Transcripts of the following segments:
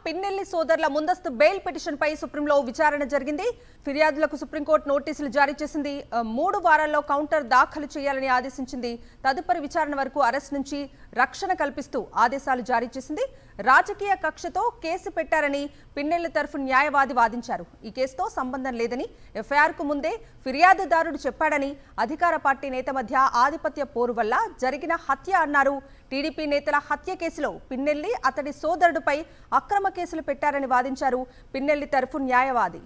పిన్నెల్లి సోదరుల ముందస్తు bail petition పై సుప్రీంలో విచారణ జరిగింది. ఫిర్యాదులకు సుప్రీంకోర్టు నోటీసులు జారీ చేసింది. 3 వారాల్లో కౌంటర్ దాఖలు చేయాలని ఆదేశించింది. తదుపరి విచారణ వరకు అరెస్ట్ నుంచి రక్షణ కల్పిస్తూ ఆదేశాలు జారీ చేసింది. రాజకీయ కక్షతో కేసు పెట్టారని పిన్నెల్లి తరఫు న్యాయవాది వాదించారు. ఈ కేసుతో సంబంధం లేదని ఎఫ్ఐఆర్ కు ముందే ఫిర్యాదుదారుడు చెప్పాడని, అధికార పార్టీ నేత మధ్య ఆధిపత్య పోరు వల్ల జరిగిన హత్య అన్నారు. టీడీపీ నేతల హత్య కేసులో పిన్నెల్లి అతడి సోదరుడిపై అక్రమ కేసులు పెట్టారని వాదించారు పిన్నెల్లి తరఫు న్యాయవాది.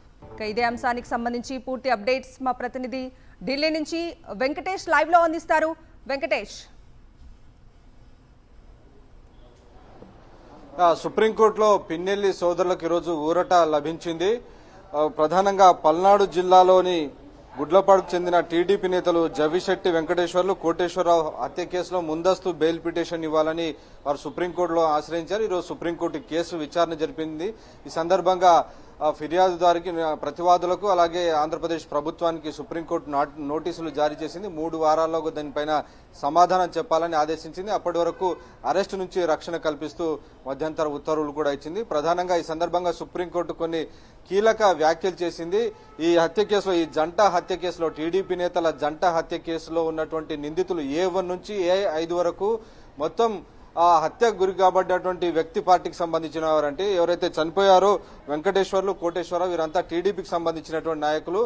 ఇదే అంశానికి సంబంధించి పూర్తి అప్డేట్స్ మా ప్రతినిధి ఢిల్లీ నుంచి వెంకటేష్ లైవ్ లో అందిస్తారు. వెంకటేష్, సుప్రీంకోర్టులో పిన్నెల్లి సోదరులకు ఈరోజు ఊరట లభించింది. ప్రధానంగా పల్నాడు జిల్లాలోని గుడ్లపాడుకు చెందిన టీడీపీ నేతలు జవిశెట్టి వెంకటేశ్వర్లు, కోటేశ్వరరావు హత్య కేసులో ముందస్తు బెయిల్ పిటిషన్ ఇవ్వాలని వారు సుప్రీంకోర్టులో ఆశ్రయించారు. ఈరోజు సుప్రీంకోర్టు కేసు విచారణ జరిపింది. ఈ సందర్భంగా ఫిర్యాదుదారికి, ప్రతివాదులకు అలాగే ఆంధ్రప్రదేశ్ ప్రభుత్వానికి సుప్రీంకోర్టు నోటీసులు జారీ చేసింది. 3 వారాల్లో దానిపైన సమాధానం చెప్పాలని ఆదేశించింది. అప్పటి వరకు అరెస్టు నుంచి రక్షణ కల్పిస్తూ మధ్యంతర ఉత్తర్వులు కూడా ఇచ్చింది. ప్రధానంగా ఈ సందర్భంగా సుప్రీంకోర్టు కొన్ని కీలక వ్యాఖ్యలు చేసింది. ఈ హత్య కేసులో, ఈ జంట హత్య కేసులో, టీడీపీ నేతల జంట హత్య కేసులో ఉన్నటువంటి నిందితులు A1 నుంచి A5 వరకు మొత్తం ఆ హత్యకు గురి కాబడ్డటువంటి వ్యక్తి పార్టీకి సంబంధించిన వారంటే ఎవరైతే చనిపోయారో వెంకటేశ్వర్లు, కోటేశ్వరరావు వీరంతా టీడీపీకి సంబంధించినటువంటి నాయకులు.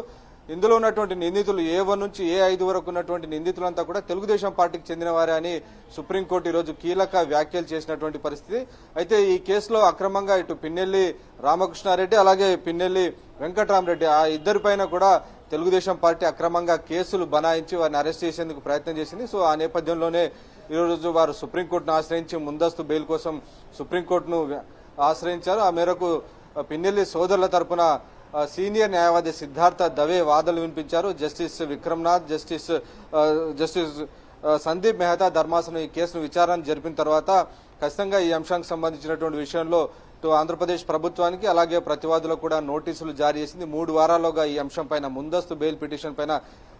ఇందులో ఉన్నటువంటి నిందితులు A1 నుంచి A5 వరకు ఉన్నటువంటి నిందితులంతా కూడా తెలుగుదేశం పార్టీకి చెందిన వారే అని సుప్రీంకోర్టు ఈరోజు కీలక వ్యాఖ్యలు చేసినటువంటి పరిస్థితి. అయితే ఈ కేసులో అక్రమంగా ఇటు పిన్నెల్లి రామకృష్ణారెడ్డి అలాగే పిన్నెల్లి వెంకటరామరెడ్డి ఆ ఇద్దరిపైన కూడా తెలుగుదేశం పార్టీ అక్రమంగా కేసులు బనాయించి వారిని అరెస్ట్ చేసేందుకు ప్రయత్నం చేసింది. సో ఆ నేపథ్యంలోనే ఈరోజు వారు సుప్రీంకోర్టును ఆశ్రయించి ముందస్తు బెయిల్ కోసం సుప్రీంకోర్టును ఆశ్రయించారు. ఆ మేరకు పిన్నెల్లి సోదరుల తరపున సీనియర్ న్యాయవాది సిద్ధార్థ దవే వాదనలు వినిపించారు. జస్టిస్ విక్రమ్నాథ్, జస్టిస్ సందీప్ మెహతా ధర్మాసనం ఈ కేసును విచారణ జరిపిన తర్వాత ఖచ్చితంగా ఈ అంశానికి సంబంధించినటువంటి విషయంలో ఆంధ్రప్రదేశ్ ప్రభుత్వానికి అలాగే ప్రతివాదులకు కూడా నోటీసులు జారీ చేసింది. 3 వారాల్లోగా ఈ అంశం పైన ముందస్తు బెయిల్ పిటిషన్ పైన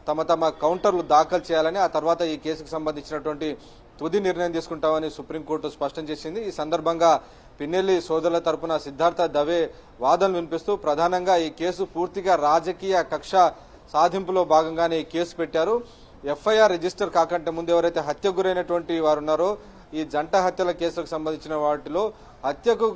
తమ కౌంటర్లు దాఖలు చేయాలని, ఆ తర్వాత ఈ కేసుకు సంబంధించినటువంటి తుది నిర్ణయం తీసుకుంటామని సుప్రీంకోర్టు స్పష్టం చేసింది. ఈ సందర్భంగా పిన్నెల్లి సోదరుల తరపున సిద్ధార్థ దవే వాదనలు వినిపిస్తూ ప్రధానంగా ఈ కేసు పూర్తిగా రాజకీయ కక్ష సాధింపులో భాగంగానే ఈ కేసు పెట్టారు. ఎఫ్ఐఆర్ రిజిస్టర్ కాకంటే ముందు ఎవరైతే హత్యకు గురైనటువంటి వారు ఉన్నారో ఈ జంట హత్యల కేసులకు సంబంధించిన వాటిలో హత్యకు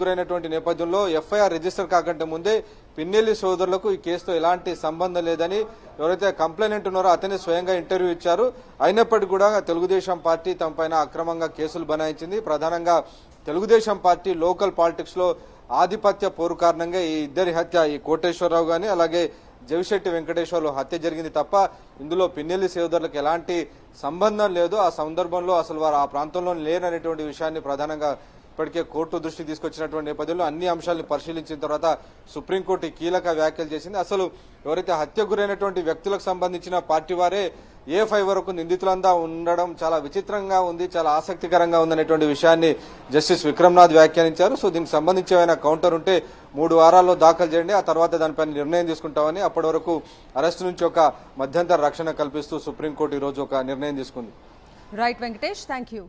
గురైనటువంటి నేపథ్యంలో ఎఫ్ఐఆర్ రిజిస్టర్ కాకంటే ముందే పిన్నెల్లి సోదరులకు ఈ కేసుతో ఎలాంటి సంబంధం లేదని ఎవరైతే కంప్లైనెంట్ ఉన్నారో అతనే స్వయంగా ఇంటర్వ్యూ ఇచ్చారు. అయినప్పటికీ కూడా తెలుగుదేశం పార్టీ తమ పైన అక్రమంగా కేసులు బనాయించింది. ప్రధానంగా తెలుగుదేశం పార్టీ లోకల్ పాలిటిక్స్ లో ఆధిపత్య పోరు కారణంగా ఈ ఇద్దరి హత్య, ఈ కోటేశ్వరరావు గాని అలాగే జవిశెట్టి వెంకటేశ్వర్లు హత్య జరిగింది తప్ప ఇందులో పిన్నెల్లి సోదరులకు ఎలాంటి సంబంధం లేదు. ఆ సందర్భంలో అసలు వారు ఆ ప్రాంతంలో లేరనేటువంటి విషయాన్ని ప్రధానంగా ఇప్పటికే కోర్టు దృష్టికి తీసుకొచ్చినటువంటి నేపథ్యంలో అన్ని అంశాలను పరిశీలించిన తర్వాత సుప్రీంకోర్టు కీలక వ్యాఖ్యలు చేసింది. అసలు ఎవరైతే హత్య గురైనటువంటి వ్యక్తులకు సంబంధించిన పార్టీ వారే A5 వరకు నిందితులంతా ఉండడం చాలా విచిత్రంగా ఉంది, చాలా ఆసక్తికరంగా ఉందనేటువంటి విషయాన్ని జస్టిస్ విక్రమ్నాథ్ వ్యాఖ్యానించారు. సో దీనికి సంబంధించి ఏమైనా కౌంటర్ ఉంటే 3 వారాల్లో దాఖలు చేయండి, ఆ తర్వాత దానిపైన నిర్ణయం తీసుకుంటామని, అప్పటి వరకు అరెస్టు నుంచి ఒక మధ్యంతర రక్షణ కల్పిస్తూ సుప్రీంకోర్టు ఈరోజు ఒక నిర్ణయం తీసుకుంది. Right Venkatesh, thank you.